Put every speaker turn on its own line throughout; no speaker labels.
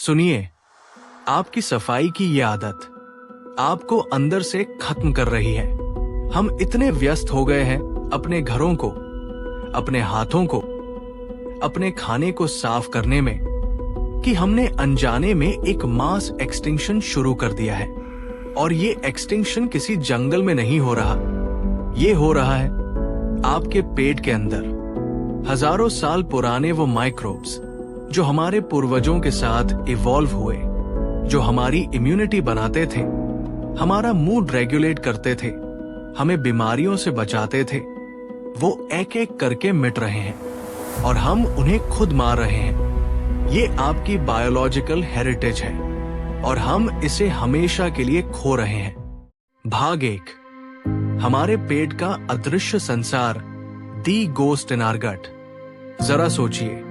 सुनिए, आपकी सफाई की ये आदत आपको अंदर से खत्म कर रही है। हम इतने व्यस्त हो गए हैं अपने घरों को, अपने हाथों को, अपने खाने को साफ करने में कि हमने अनजाने में एक मास एक्सटिंक्शन शुरू कर दिया है। और ये एक्सटिंक्शन किसी जंगल में नहीं हो रहा, ये हो रहा है आपके पेट के अंदर। हजारों साल पुराने वो माइक्रोब्स जो हमारे पूर्वजों के साथ इवॉल्व हुए, जो हमारी इम्यूनिटी बनाते थे, हमारा मूड रेगुलेट करते थे, हमें बीमारियों से बचाते थे, वो एक एक करके मिट रहे हैं और हम उन्हें खुद मार रहे हैं। ये आपकी बायोलॉजिकल हेरिटेज है और हम इसे हमेशा के लिए खो रहे हैं। भाग 1, हमारे पेट का अदृश्य संसार, दी गोस्ट इन आवर गट। जरा सोचिए,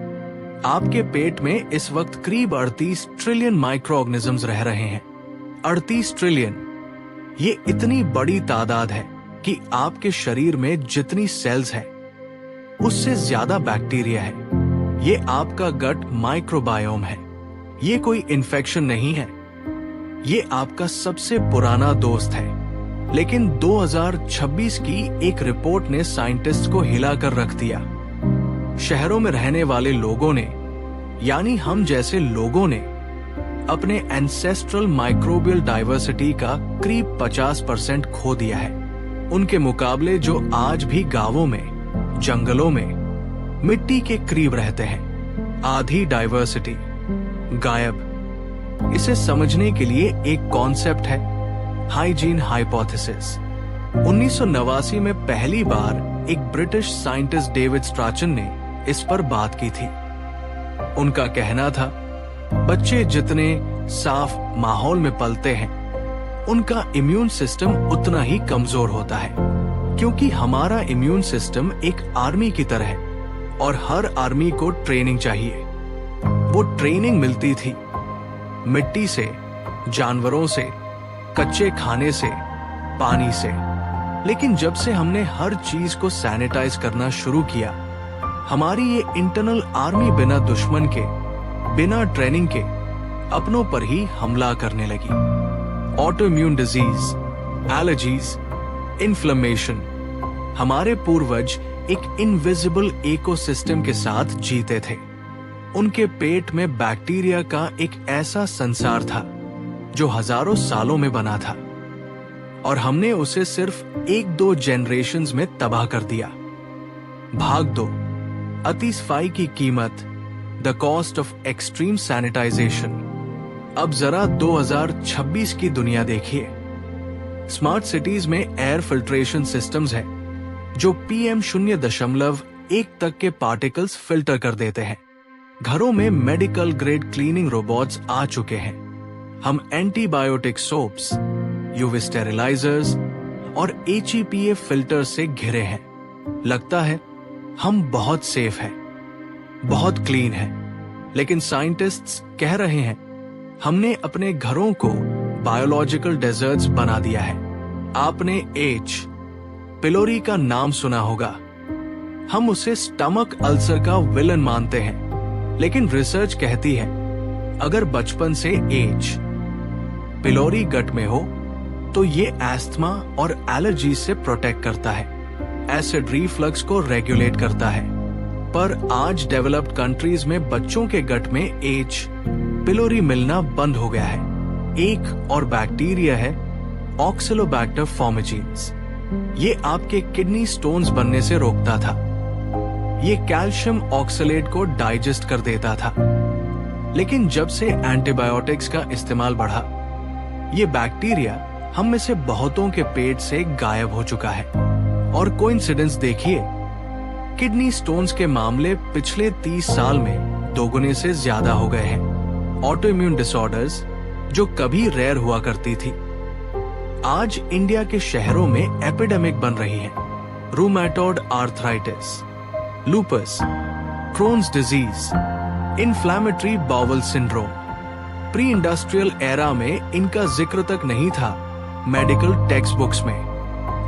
आपके पेट में इस वक्त करीब 38 ट्रिलियन माइक्रो ऑर्गेनिजम्स रह रहे हैं। 38 ट्रिलियन, ये इतनी बड़ी तादाद है कि आपके शरीर में जितनी सेल्स है उससे ज्यादा बैक्टीरिया है। ये आपका गट माइक्रोबायोम है। ये कोई इन्फेक्शन नहीं है, ये आपका सबसे पुराना दोस्त है। लेकिन 2026 की एक रिपोर्ट ने साइंटिस्ट को हिला कर रख दिया। शहरों में रहने वाले लोगों ने, यानी हम जैसे लोगों ने, अपने एंसेस्ट्रल माइक्रोबियल डाइवर्सिटी का करीब 50% खो दिया है। उनके मुकाबले जो आज भी गांवों में, जंगलों में, मिट्टी के करीब रहते हैं, आधी डाइवर्सिटी गायब। इसे समझने के लिए एक कॉन्सेप्ट है हाइजीन हाइपोथेसिस। 1989 में पहली बार एक ब्रिटिश साइंटिस्ट डेविड स्ट्रैचन ने इस पर बात की थी। उनका कहना था, बच्चे जितने साफ माहौल में पलते हैं, उनका इम्यून सिस्टम उतना ही कमजोर होता है, क्योंकि हमारा इम्यून सिस्टम एक आर्मी की तरह है और हर आर्मी को ट्रेनिंग चाहिए। वो ट्रेनिंग मिलती थी मिट्टी से, जानवरों से, कच्चे खाने से, पानी से। लेकिन जब से हमने हर चीज को सैनिटाइज करना शुरू किया, हमारी ये इंटरनल आर्मी बिना दुश्मन के, बिना ट्रेनिंग के अपनों पर ही हमला करने लगी। Auto immune disease, allergies, inflammation. हमारे पूर्वज एक इनविजिबल इकोसिस्टम के साथ जीते थे। उनके पेट में बैक्टीरिया का एक ऐसा संसार था जो हजारों सालों में बना था और हमने उसे सिर्फ 1-2 जनरेशंस में तबाह कर दिया। भाग 2, अति सफाई की कीमत, the cost of extreme sanitization. अब जरा 2026 की दुनिया देखिए। स्मार्ट सिटीज में एयर फिल्ट्रेशन सिस्टम्स हैं जो PM 0.1 तक के पार्टिकल्स फिल्टर कर देते हैं। घरों में मेडिकल ग्रेड क्लीनिंग रोबोट्स आ चुके हैं। हम एंटीबायोटिक सोप्स, यूवी स्टेरिलाइजर्स और HEPA फिल्टर से घिरे हैं। लगता है हम बहुत सेफ हैं, बहुत क्लीन हैं, लेकिन साइंटिस्ट्स कह रहे हैं हमने अपने घरों को बायोलॉजिकल डेजर्ट्स बना दिया है। आपने H. पिलोरी का नाम सुना होगा। हम उसे स्टमक अल्सर का विलन मानते हैं, लेकिन रिसर्च कहती है अगर बचपन से H. पिलोरी गट में हो तो ये एस्थमा और एलर्जी से प्रोटेक्ट करता है, एसिड रिफ्लक्स को रेगुलेट करता है। पर आज डेवलप्ड कंट्रीज में बच्चों के गट में H. पिलोरी मिलना बंद हो गया है। एक और बैक्टीरिया है ऑक्सिलोबैक्टर फॉर्मिजीन्स। ये आपके किडनी स्टोन्स बनने से रोकता था। ये कैल्शियम ऑक्सलेट को डाइजेस्ट कर देता था। लेकिन जब से एंटीबायोटिक्स का इस्तेमाल बढ़ा, ये बैक्टीरिया हम में से बहुतों के पेट से गायब हो चुका है। और कोइंसिडेंस देखिए, किडनी स्टोन्स के मामले पिछले 30 साल में दोगुने से ज्यादा हो गए हैं। ऑटो इम्यून डिसऑर्डर्स जो कभी रेयर हुआ करती थी, आज इंडिया के शहरों में एपिडेमिक बन रही है। Rheumatoid arthritis, lupus, Crohn's disease, inflammatory bowel syndrome. Pre industrial era में इनका जिक्र तक नहीं था मेडिकल टेक्स्ट बुक्स में।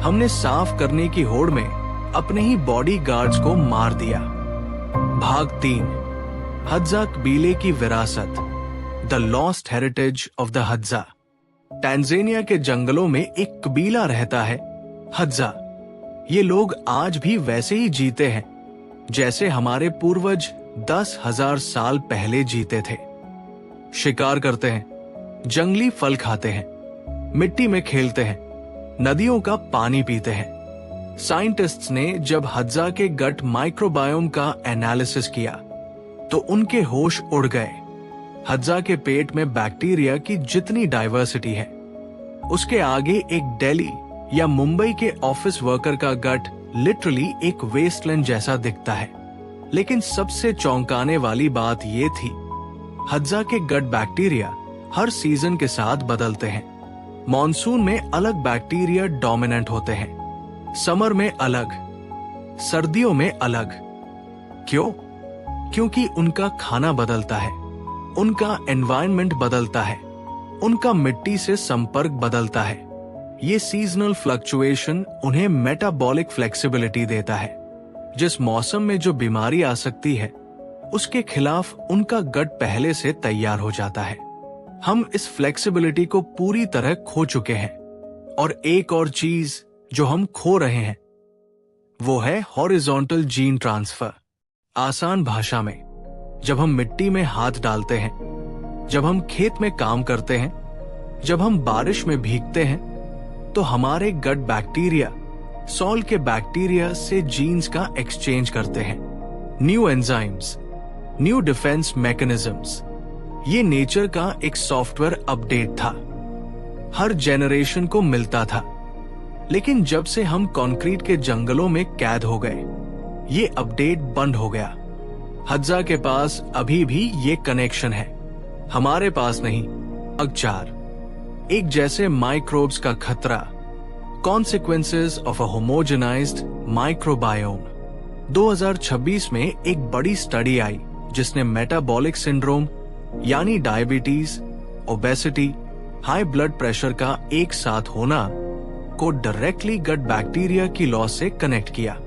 हमने साफ करने की होड़ में अपने ही बॉडी गार्ड्स को मार दिया। भाग 3, हज्जा कबीले की विरासत, the lost heritage of the Hadza. Tanzania के जंगलों में एक कबीला रहता है, हद्जा। ये लोग आज भी वैसे ही जीते हैं जैसे हमारे पूर्वज 10,000 साल पहले जीते थे। शिकार करते हैं, जंगली फल खाते हैं, मिट्टी में खेलते हैं, नदियों का पानी पीते हैं। साइंटिस्ट्स ने जब हद्जा के गट माइक्रोबायोम का एनालिसिस किया तो उनके होश उड़ गए। हद्जा के पेट में बैक्टीरिया की जितनी डाइवर्सिटी है, उसके आगे एक दिल्ली या मुंबई के ऑफिस वर्कर का गट लिटरली एक वेस्टलैंड जैसा दिखता है। लेकिन सबसे चौंकाने वाली बात यह थी, हद्जा के गट बैक्टीरिया हर सीजन के साथ बदलते हैं। मॉनसून में अलग बैक्टीरिया डोमिनेंट होते हैं, समर में अलग, सर्दियों में अलग। क्यों? क्योंकि उनका खाना बदलता है, उनका एनवायरनमेंट बदलता है, उनका मिट्टी से संपर्क बदलता है। ये सीजनल फ्लक्चुएशन उन्हें मेटाबॉलिक फ्लेक्सिबिलिटी देता है। जिस मौसम में जो बीमारी आ सकती है, उसके खिलाफ उनका गट पहले से तैयार हो जाता है। हम इस फ्लेक्सिबिलिटी को पूरी तरह खो चुके हैं। और एक और चीज जो हम खो रहे हैं वो है हॉरिजॉन्टल जीन ट्रांसफर। आसान भाषा में, जब हम मिट्टी में हाथ डालते हैं, जब हम खेत में काम करते हैं, जब हम बारिश में भीगते हैं, तो हमारे गट बैक्टीरिया सॉल के बैक्टीरिया से जीन्स का एक्सचेंज करते हैं। New enzymes, new defence mechanisms. ये नेचर का एक सॉफ्टवेयर अपडेट था, हर जेनरेशन को मिलता था। लेकिन जब से हम कंक्रीट के जंगलों में कैद हो गए, ये अपडेट बंद हो गया। हद्जा के पास अभी भी ये कनेक्शन है, हमारे पास नहीं। अगचार, एक जैसे माइक्रोब्स का खतरा, consequences of a homogenised microbiome. 2026 में एक बड़ी स्टडी आई जिसने मेटाबॉलिक सिंड्रोम यानी diabetes, obesity, high blood pressure का एक साथ होना को डायरेक्टली गट बैक्टीरिया की लॉस से कनेक्ट किया।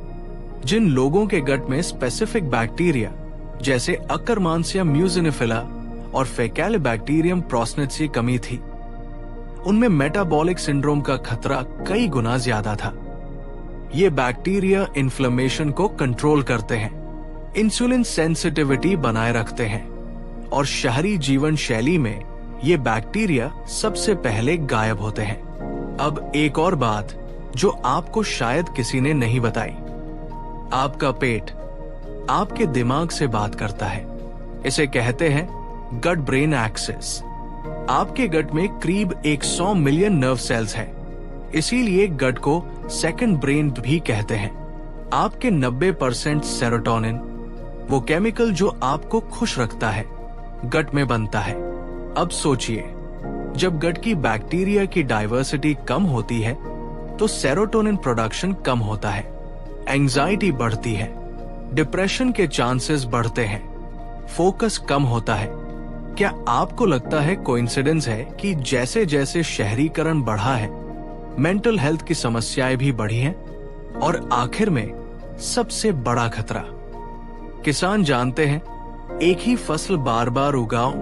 जिन लोगों के गट में स्पेसिफिक बैक्टीरिया जैसे अकरमांसिया म्यूजिनिफिला और फैकेलिबैक्टीरियम प्रोस्नेट्स की कमी थी, उनमें मेटाबॉलिक सिंड्रोम का खतरा कई गुना ज्यादा था। ये बैक्टीरिया इन्फ्लेमेशन को कंट्रोल करते हैं, इंसुलिन सेंसिटिविटी बनाए रखते हैं और शहरी जीवन शैली में ये बैक्टीरिया सबसे पहले गायब होते हैं। अब एक और बात जो आपको शायद किसी ने नहीं बताई, आपका पेट आपके दिमाग से बात करता है। इसे कहते हैं गट ब्रेन एक्सिस। आपके गट में करीब 100 मिलियन नर्व सेल्स हैं, इसीलिए गट को सेकंड ब्रेन भी कहते हैं। आपके 90% सेरोटोनिन, वो केमिकल जो आपको खुश रखता है, गट में बनता है। अब सोचिए, जब गट की बैक्टीरिया की डाइवर्सिटी कम होती है तो सेरोटोनिन प्रोडक्शन कम होता है, एंजाइटी बढ़ती है, डिप्रेशन के चांसेस बढ़ते हैं, फोकस कम होता है। क्या आपको लगता है कोइंसिडेंस है कि जैसे जैसे शहरीकरण बढ़ा है, मेंटल हेल्थ की समस्याएं भी बढ़ी हैं? और आखिर में सबसे बड़ा खतरा, किसान जानते हैं एक ही फसल बार बार उगाओ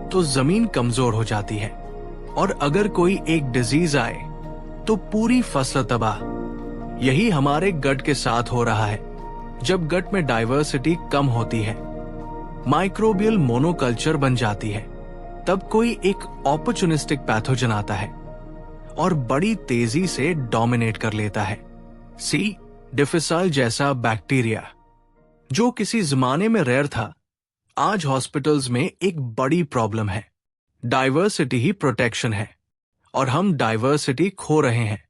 तो जमीन कमजोर हो जाती है, और अगर कोई एक डिजीज आए तो पूरी फसल तबाह। यही हमारे गट के साथ हो रहा है। जब गट में डाइवर्सिटी कम होती है, माइक्रोबियल मोनोकल्चर बन जाती है, तब कोई एक ऑपर्चुनिस्टिक पैथोजन आता है और बड़ी तेजी से डोमिनेट कर लेता है। सी डिफिसाइल जैसा बैक्टीरिया जो किसी जमाने में रेयर था, आज हॉस्पिटल्स में एक बड़ी प्रॉब्लम है। डाइवर्सिटी ही प्रोटेक्शन है और हम डाइवर्सिटी खो रहे हैं।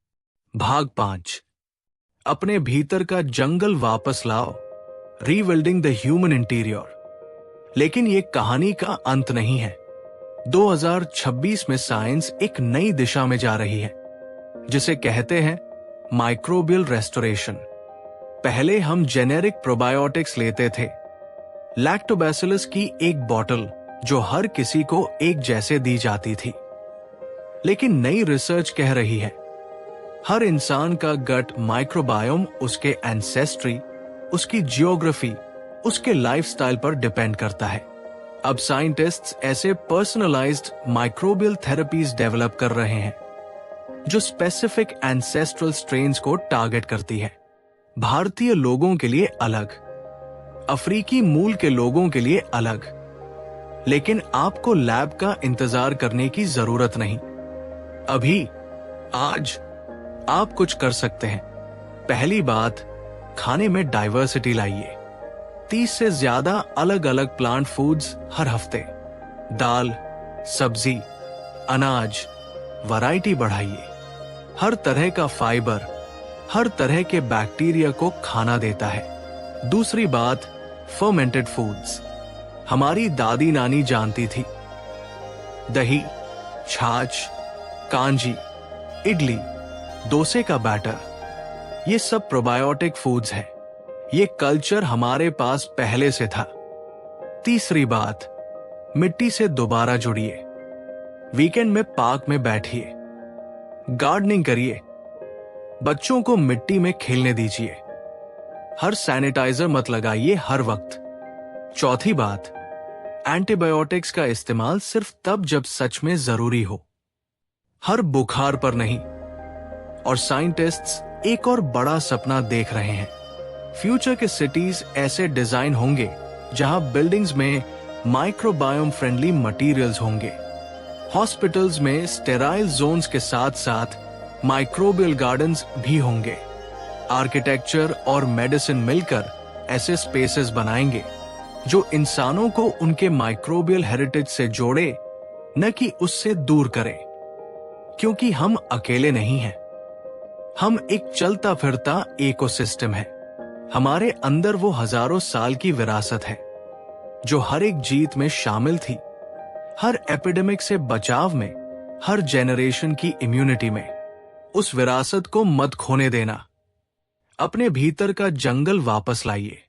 भाग 5, अपने भीतर का जंगल वापस लाओ, रीबिल्डिंग द ह्यूमन इंटीरियर। लेकिन ये कहानी का अंत नहीं है। 2026 में साइंस एक नई दिशा में जा रही है, जिसे कहते हैं माइक्रोबियल रेस्टोरेशन। पहले हम जेनेरिक प्रोबायोटिक्स लेते थे, लैक्टोबैसिलस की एक बोतल जो हर किसी को एक जैसे दी जाती थी। लेकिन नई रिसर्च कह रही है हर इंसान का गट माइक्रोबायोम उसके एंसेस्ट्री, उसकी जियोग्राफी, उसके लाइफस्टाइल पर डिपेंड करता है। अब साइंटिस्ट्स ऐसे पर्सनलाइज्ड माइक्रोबियल थेरेपीज डेवलप कर रहे हैं जो स्पेसिफिक एंसेस्ट्रल स्ट्रेन्स को टारगेट करती है। भारतीय लोगों के लिए अलग, अफ्रीकी मूल के लोगों के लिए अलग। लेकिन आपको लैब का इंतजार करने की जरूरत नहीं। अभी, आज आप कुछ कर सकते हैं। पहली बात, खाने में डाइवर्सिटी लाइए। 30 से ज्यादा अलग अलग प्लांट फूड्स हर हफ्ते। दाल, सब्जी, अनाज, वैरायटी बढ़ाइए। हर तरह का फाइबर हर तरह के बैक्टीरिया को खाना देता है। दूसरी बात, फर्मेंटेड फूड्स। हमारी दादी नानी जानती थी। दही, छाछ, कांजी, इडली, डोसे का बैटर, ये सब प्रोबायोटिक फूड्स हैं। ये कल्चर हमारे पास पहले से था। तीसरी बात, मिट्टी से दोबारा जुड़िए। वीकेंड में पार्क में बैठिए, गार्डनिंग करिए, बच्चों को मिट्टी में खेलने दीजिए। हर सैनिटाइजर मत लगाइए हर वक्त। चौथी बात, एंटीबायोटिक्स का इस्तेमाल सिर्फ तब जब सच में जरूरी हो, हर बुखार पर नहीं। और साइंटिस्ट्स एक और बड़ा सपना देख रहे हैं। फ्यूचर के सिटीज ऐसे डिजाइन होंगे जहां बिल्डिंग्स में माइक्रोबायोम फ्रेंडली मटेरियल्स होंगे। हॉस्पिटल्स में स्टेराइल जोन्स के साथ साथ माइक्रोबियल गार्डन्स भी होंगे। आर्किटेक्चर और मेडिसिन मिलकर ऐसे स्पेसेस बनाएंगे जो इंसानों को उनके माइक्रोबियल हेरिटेज से जोड़े, न कि उससे दूर करे। क्योंकि हम अकेले नहीं हैं, हम एक चलता फिरता इकोसिस्टम है। हमारे अंदर वो हजारों साल की विरासत है जो हर एक जीत में शामिल थी, हर एपिडेमिक से बचाव में, हर जेनरेशन की इम्यूनिटी में। उस विरासत को मत खोने देना। अपने भीतर का जंगल वापस लाइए।